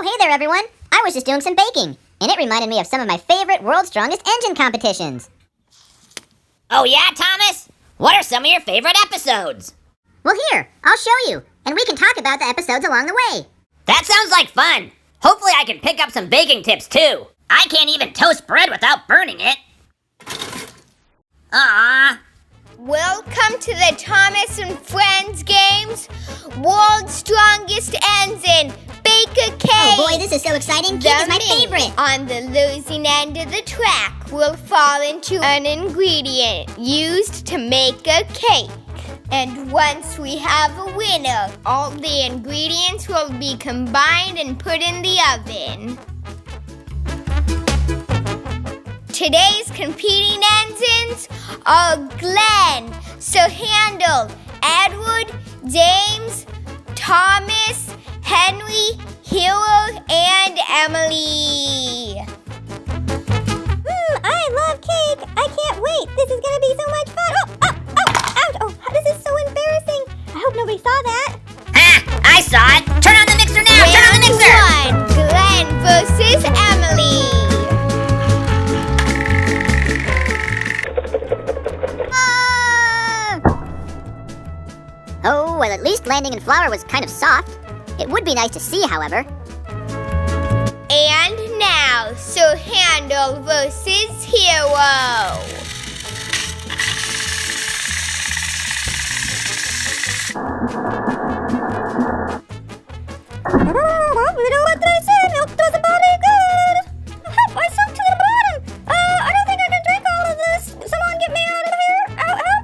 hey there everyone! I was just doing some baking, and it reminded me of some of my favorite World's Strongest Engine competitions. Oh yeah, Thomas? What are some of your favorite episodes? Well here, I'll show you, and we can talk about the episodes along the way. That sounds like fun! Hopefully I can pick up some baking tips too. I can't even toast bread without burning it. Aww. Welcome to the Thomas and Friends games, World's Strongest Engine, Bake a Cake. Oh boy, this is so exciting. Cake is my favorite. On the losing end of the track will fall into an ingredient used to make a cake. And once we have a winner, all the ingredients will be combined and put in the oven. Today's competing engines are GLYNN, so HANDEL, Edward, James, Thomas, Henry, HIRO, and Emily. I love cake. I can't wait. This is gonna be so much fun. Ouch. Oh, this is so embarrassing. I hope nobody saw that. Ha! I saw it! Turn on the mixer now! Turn on the mixer! Round 1, GLYNN versus Emily. Oh, well, at least landing in flour was kind of soft. It would be nice to see, however. And now, so HANDEL versus HIRO. What did I say? Milk doesn't body good. Help, I sunk to the bottom. I don't think I can drink all of this. Someone get me out of here. Help.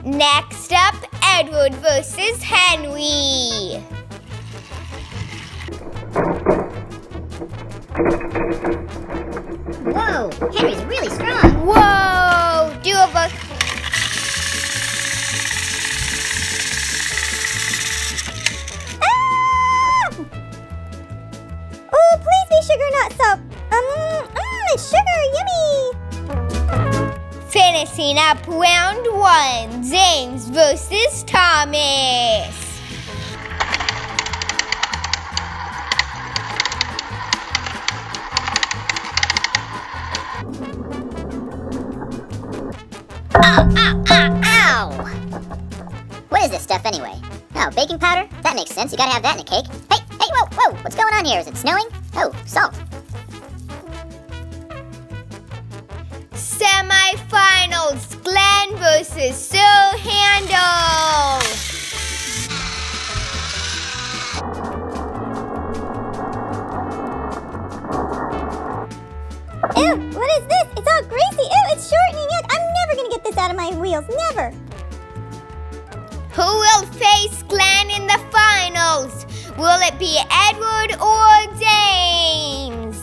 Next up, Edward versus Henry. Whoa, Henry's really strong. Whoa, do a book. Oh, please be sugar, not soap. Sugar, yummy. Finishing up round 1, James versus Thomas. Ow! What is this stuff anyway? Oh, baking powder? That makes sense. You gotta have that in a cake. Hey, whoa! What's going on here? Is it snowing? Oh, salt. Semifinals, GLYNN versus HANDEL. Ew, what is this? It's all greasy. Ew, it's shortening it. I'm never gonna get this out of my wheels. Never. Who will face GLYNN in the finals? Will it be Edward or James?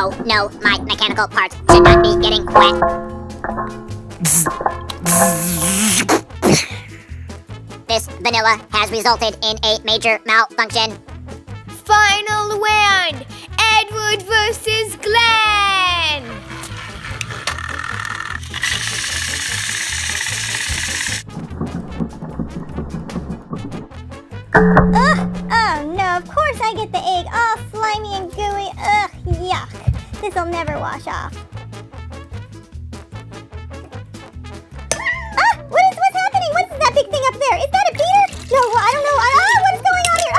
Oh, no, my mechanical parts should not be getting wet. This vanilla has resulted in a major malfunction. Final round, Edward versus GLYNN. Oh no, of course I get the egg, all slimy and gooey. Ugh, yuck. This'll never wash off. What's happening? What is that big thing up there? Is that a beater? No, I don't know. What is going on here?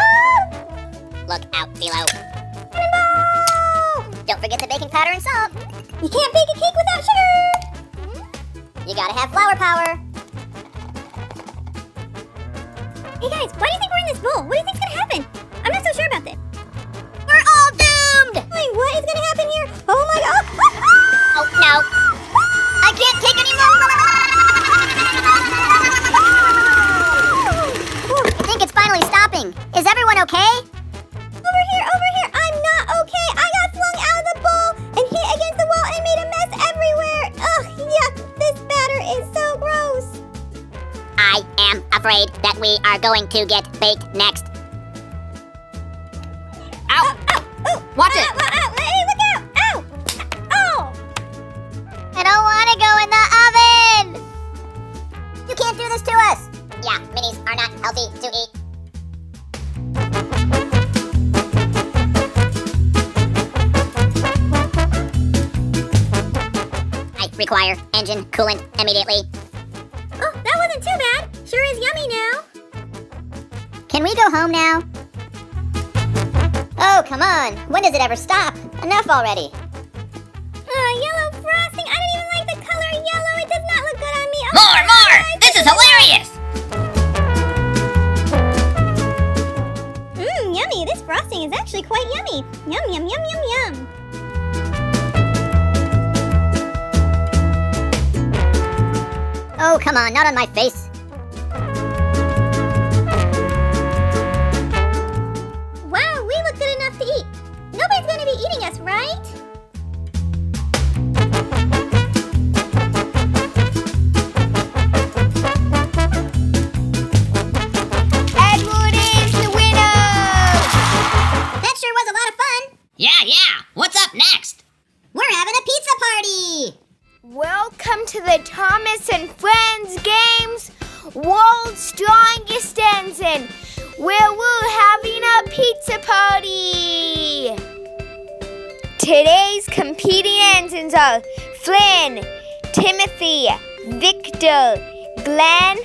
Look out, Philo. Cannonball! Don't forget the baking powder and salt. You can't bake a cake without sugar. You gotta have flour power. Hey guys, why do you think we're in this bowl? What do you think's gonna happen? I'm not so sure about this. We're all doomed! Wait, what is gonna happen here? Oh my god! Oh no! I can't take any more! I think it's finally stopping. Is everyone okay? Over here! I'm not okay! I got flung out of the bowl and hit against the wall and made a mess everywhere! Ugh, yuck! This batter is so gross! I am afraid that we are going to get baked next. Ow! Watch it! Hey, look out! Ow! Oh! I don't want to go in the oven! You can't do this to us! Yeah, minis are not healthy to eat. I require engine coolant immediately. Oh, that wasn't too bad. Sure is yummy now. Can we go home now? Oh, come on. When does it ever stop? Enough already. Yellow frosting. I don't even like the color yellow. It does not look good on me. Oh, More! This is hilarious! Yummy. This frosting is actually quite yummy. Yum, yum, yum, yum, yum. Oh, come on, not on my face. Wow, we look good enough to eat. Nobody's gonna be eating us, right? Edward is the winner! That sure was a lot of fun. Yeah. What's up next? We're having a pizza party. Welcome to the Thomas and Friends Games World's Strongest Ensign, where we're having a pizza party. Today's competing ensigns are Flynn, Timothy, Victor, Glenn,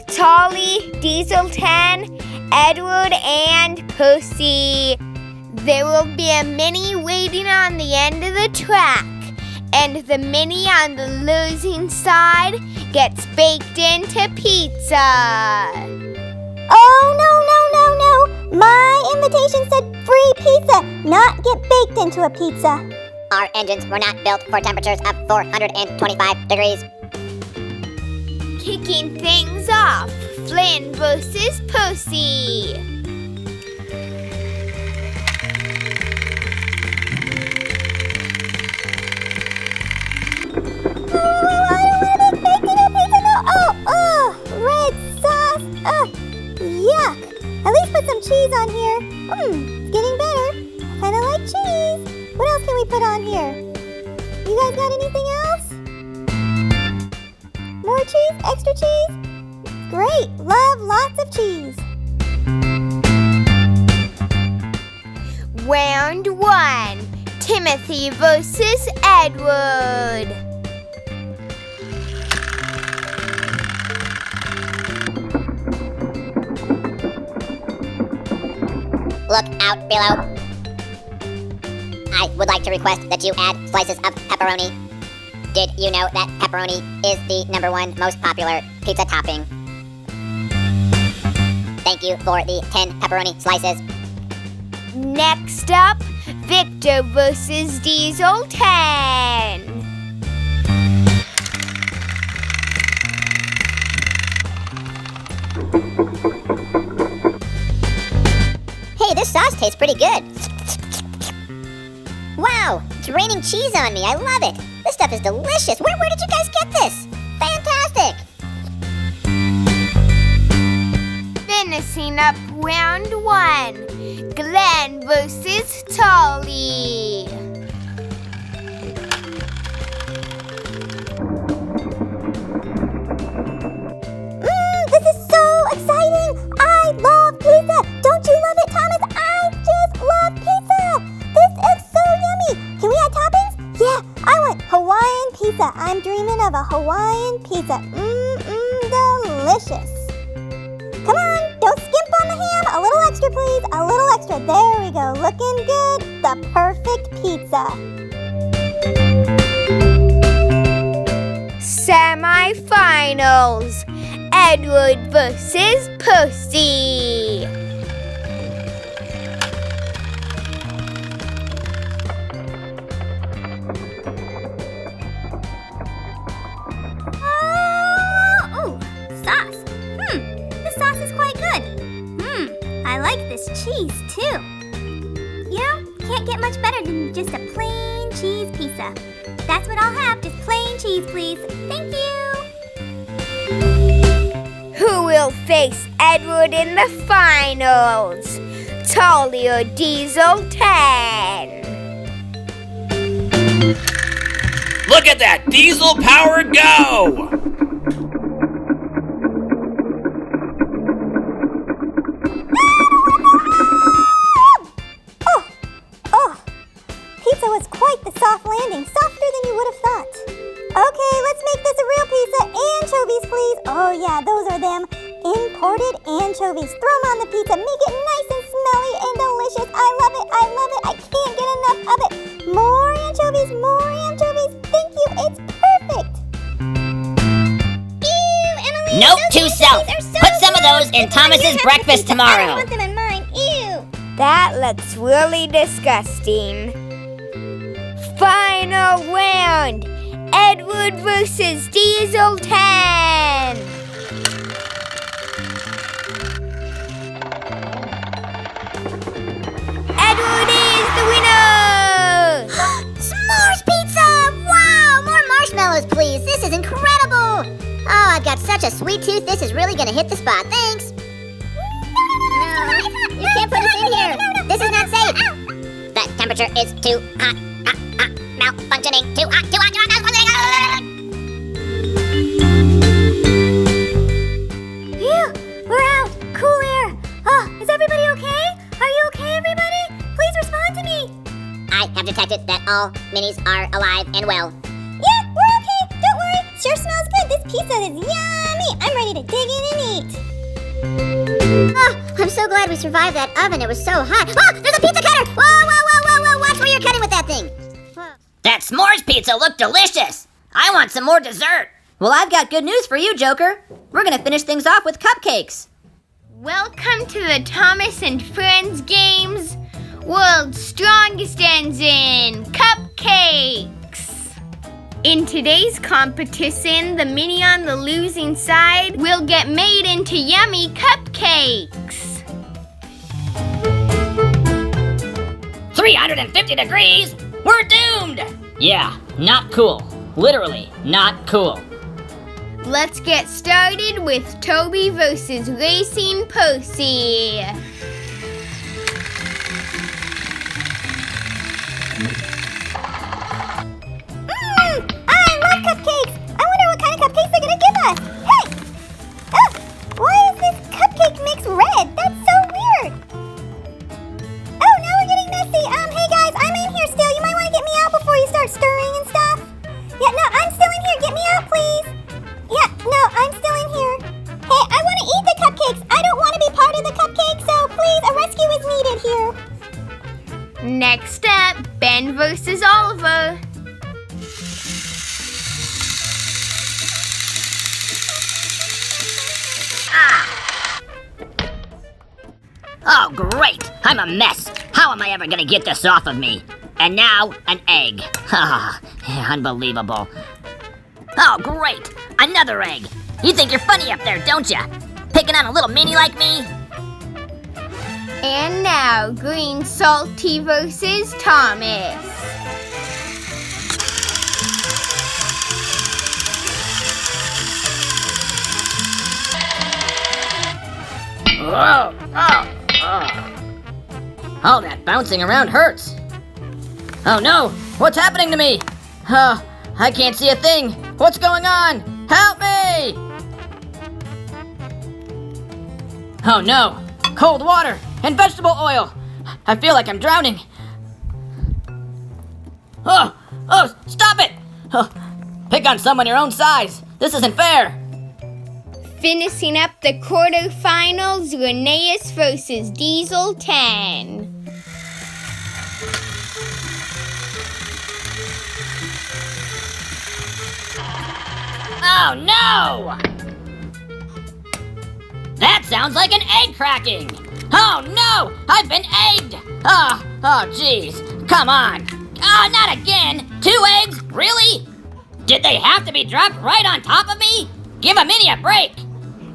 Tolly, Diesel 10, Edward, and Percy. There will be a mini waiting on the end of the track, and the mini on the losing side gets baked into pizza. Oh, no. My invitation said free pizza, not get baked into a pizza. Our engines were not built for temperatures of 425 degrees. Kicking things off, Flynn versus Percy. Red sauce. Yuck. At least put some cheese on here. It's getting better. I kind of like cheese. What else can we put on here? You guys got anything else? More cheese? Extra cheese? Great. Love lots of cheese. Round 1, Timothy versus Edward. Look out below. I would like to request that you add slices of pepperoni. Did you know that pepperoni is the #1 most popular pizza topping? Thank you for the 10 pepperoni slices. Next up, Victor versus Diesel 10. Hey, this sauce tastes pretty good. Wow, it's raining cheese on me. I love it. This stuff is delicious. Where did you guys get this? Fantastic. Finishing up round 1, Glenn versus Tolly. This is so exciting. I love pizza. Don't you love it, Thomas? I just love pizza. This is so yummy. Can we add toppings? Yeah, I want Hawaiian pizza. I'm dreaming of a Hawaiian pizza. Delicious. Come on, don't skimp on the ham. A little extra, please. A little extra. There we go. Looking good. The perfect pizza. Semifinals, Edward versus Percy. Sauce. This sauce is quite good. I like this cheese too. You know, can't get much better than just a plain cheese pizza. That's what I'll have, just plain cheese, please. Thank you. Who will face Edward in the finals? Tolly or Diesel 10? Look at that diesel power go! please. Oh yeah, those are them. Imported anchovies. Throw them on the pizza. Make it nice and smelly and delicious. I love it. I love it. I can't get enough of it. More anchovies. More anchovies. Thank you. It's perfect. Ew, Emily. Note those to self. anchovies are so Put some of those in gross. Thomas's You have to breakfast keep them. I don't tomorrow. want them in mine. Ew. That looks really disgusting. Final round. Edward versus Diesel 10. Edward is the winner! S'mores pizza! Wow! More marshmallows, please. This is incredible. Oh, I've got such a sweet tooth. This is really gonna hit the spot. Thanks. No, you can't put this in here. This is not safe. The temperature is too hot. Malfunctioning. Too hot. Too hot. Too hot. Malfunctioning. Phew, we're out. Cool air. Oh, is everybody okay? Are you okay, everybody? Please respond to me. I have detected that all minis are alive and well. Yeah, we're okay. Don't worry. Sure smells good. This pizza is yummy. I'm ready to dig in and eat. Oh, I'm so glad we survived that oven. It was so hot. Oh, there's a pizza cutter. Whoa, whoa, whoa, whoa, whoa. Watch where you're cutting with that thing. That s'mores pizza looked delicious. I want some more dessert. Well, I've got good news for you, Joker. We're gonna finish things off with cupcakes. Welcome to the Thomas and Friends Games World's Strongest Ends in Cupcakes. In today's competition, the mini on the losing side will get made into yummy cupcakes. 350 degrees? We're doomed! Yeah, not cool. Literally, not cool. Let's get started with Toby versus Racing Percy. I love cupcakes. I wonder what kind of cupcakes they're gonna give us. Hey! Oh, why is this cupcake mix red? That's so weird. Oh, now we're getting messy. Hey guys, I'm in here still. You might want to get me out before you start stirring and stuff. Yeah, no, I'm still in here. Get me out, please. Yeah, no, I'm still in here. Hey, I want to eat the cupcakes. I don't want to be part of the cupcake, so please, a rescue is needed here. Next up, Ben versus Oliver. Oh, great! I'm a mess. How am I ever gonna get this off of me? And now, an egg. Ha! Unbelievable. Oh, great! Another egg. You think you're funny up there, don't ya? Picking on a little mini like me? And now, Green Salty versus Thomas. Whoa! Oh, that bouncing around hurts. Oh no! What's happening to me? Oh, I can't see a thing. What's going on? Help me! Oh no! Cold water and vegetable oil. I feel like I'm drowning. Oh! Stop it! Oh, pick on someone your own size. This isn't fair. Finishing up the quarterfinals, RHENEAS versus Diesel 10. Oh no! That sounds like an egg cracking! Oh no! I've been egged! Oh jeez. Come on. Oh, not again! 2 eggs? Really? Did they have to be dropped right on top of me? Give a mini a break!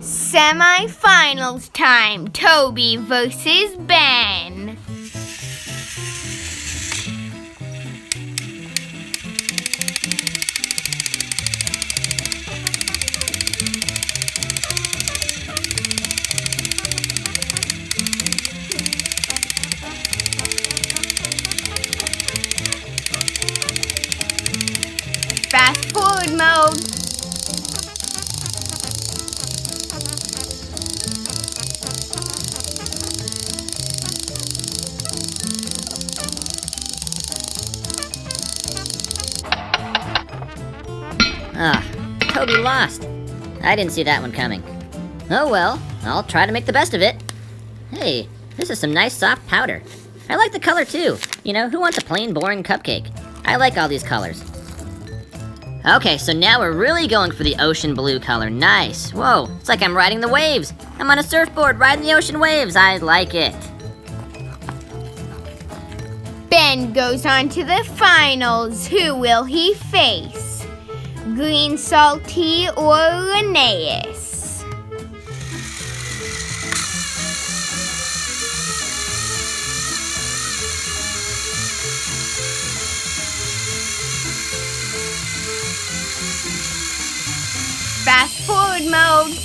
Semi-finals time, Toby versus Ben. Fast forward mode. Toby lost. I didn't see that one coming. Oh well, I'll try to make the best of it. Hey, this is some nice soft powder. I like the color too. You know, who wants a plain boring cupcake? I like all these colors. Okay, so now we're really going for the ocean blue color. Nice. Whoa, it's like I'm riding the waves. I'm on a surfboard riding the ocean waves. I like it. Ben goes on to the finals. Who will he face? Green Salty or RHENEAS? Fast forward mode.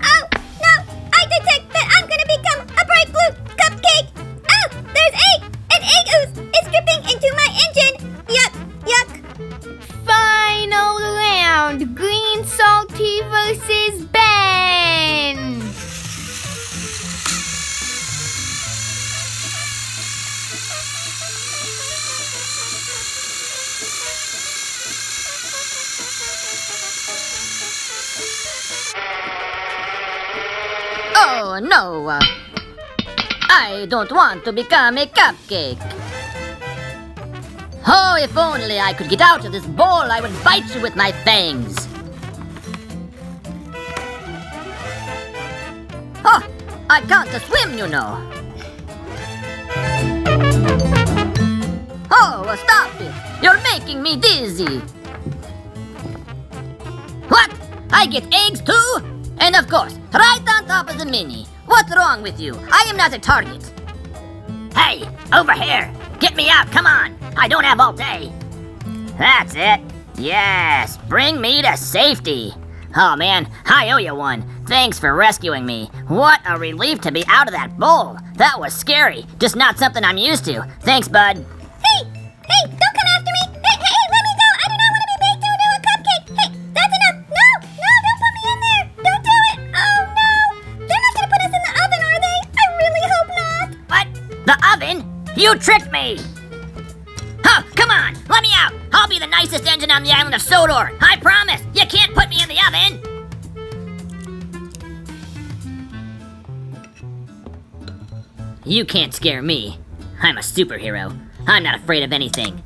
Oh, no! I detect that I'm gonna become a bright blue cupcake! Oh, there's egg! An egg ooze is dripping into my engine! Yuck, yuck! Final round. Green Salty versus Ben. Oh no! I don't want to become a cupcake. Oh, if only I could get out of this bowl, I would bite you with my fangs. Oh, I can't swim, you know. Oh, stop it! You're making me dizzy. What? I get eggs too? And of course, right on top of the mini. What's wrong with you? I am not a target. Hey, over here! Get me out, come on! I don't have all day. That's it. Yes, bring me to safety. Oh man, I owe you one. Thanks for rescuing me. What a relief to be out of that bowl. That was scary. Just not something I'm used to. Thanks, bud. Hey! Hey, don't come after me! Hey, let me go! I do not want to be baked into a cupcake! Hey, that's enough! No, don't put me in there! Don't do it! Oh no! They're not gonna put us in the oven, are they? I really hope not! What? The oven? You tricked me! Huh, come on, let me out! I'll be the nicest engine on the island of Sodor! I promise! You can't put me in the oven! You can't scare me. I'm a superhero. I'm not afraid of anything.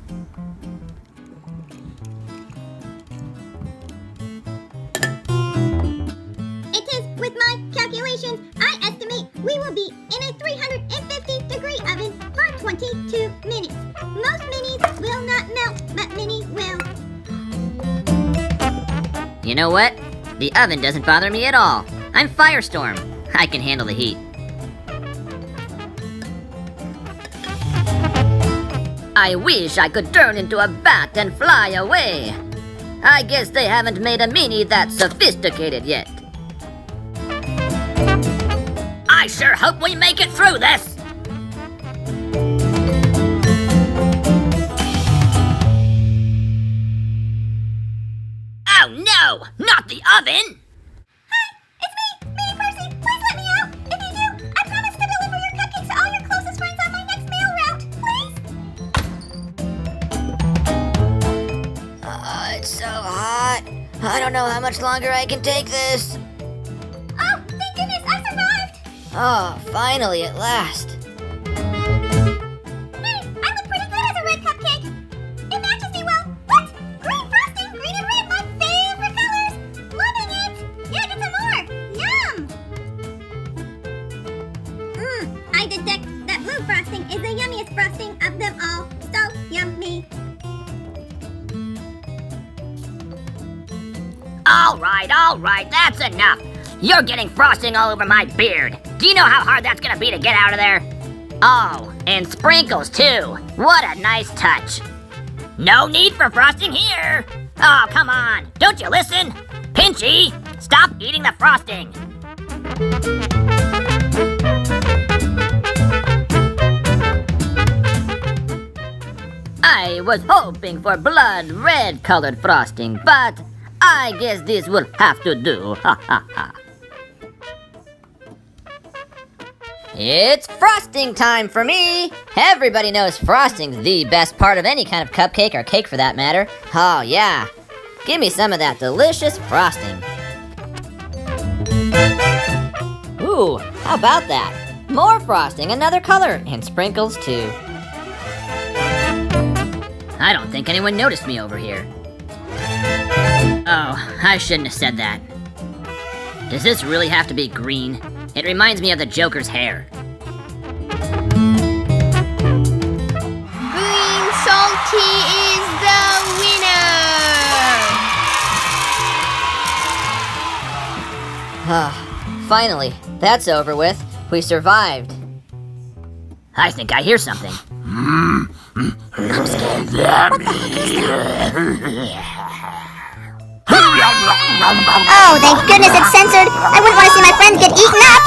It is, with my calculations, I estimate we will be in a 350-degree oven for 22 minutes. Most minis will not melt, but mini will. You know what? The oven doesn't bother me at all. I'm Firestorm. I can handle the heat. I wish I could turn into a bat and fly away. I guess they haven't made a mini that sophisticated yet. I sure hope we make it through this. Oh no, not the oven! Hi, it's me, Percy. Please let me out. If you do, I promise to deliver your cupcakes to all your closest friends on my next mail route. Please? It's so hot. I don't know how much longer I can take this. Oh, thank goodness, I survived. Oh, finally, at last. Hey, I look pretty good as a red cupcake. It matches me well. What? Green frosting, green and red, my favorite colors. Loving it. Yeah, get some more. Yum. I detect that blue frosting is the yummiest frosting of them all. So yummy. All right, that's enough. You're getting frosting all over my beard. Do you know how hard that's gonna be to get out of there? Oh, and sprinkles too. What a nice touch. No need for frosting here. Oh, come on. Don't you listen? Pinchy, stop eating the frosting. I was hoping for blood red colored frosting, but I guess this will have to do. Ha ha ha. It's frosting time for me! Everybody knows frosting's the best part of any kind of cupcake or cake for that matter. Oh yeah, give me some of that delicious frosting. Ooh, how about that? More frosting, another color, and sprinkles too. I don't think anyone noticed me over here. Oh, I shouldn't have said that. Does this really have to be green? It reminds me of the Joker's hair. Green Salty is the winner! Finally, that's over with. We survived. I think I hear something. Oh, thank goodness it's censored. I wouldn't want to see my friends get eaten up.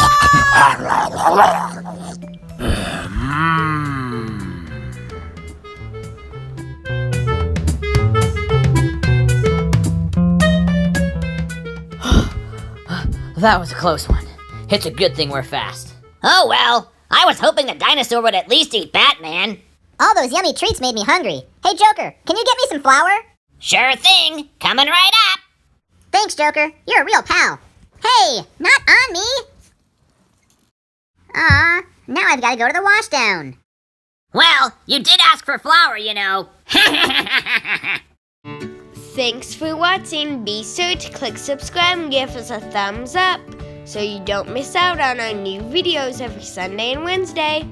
That was a close one. It's a good thing we're fast. Oh well, I was hoping the dinosaur would at least eat Batman. All those yummy treats made me hungry. Hey, Joker, can you get me some flour? Sure thing, coming right up. Thanks, Joker. You're a real pal. Hey, not on me! Aw, now I've got to go to the washdown. Well, you did ask for flour, you know. Thanks for watching. Be sure to click subscribe and give us a thumbs up so you don't miss out on our new videos every Sunday and Wednesday.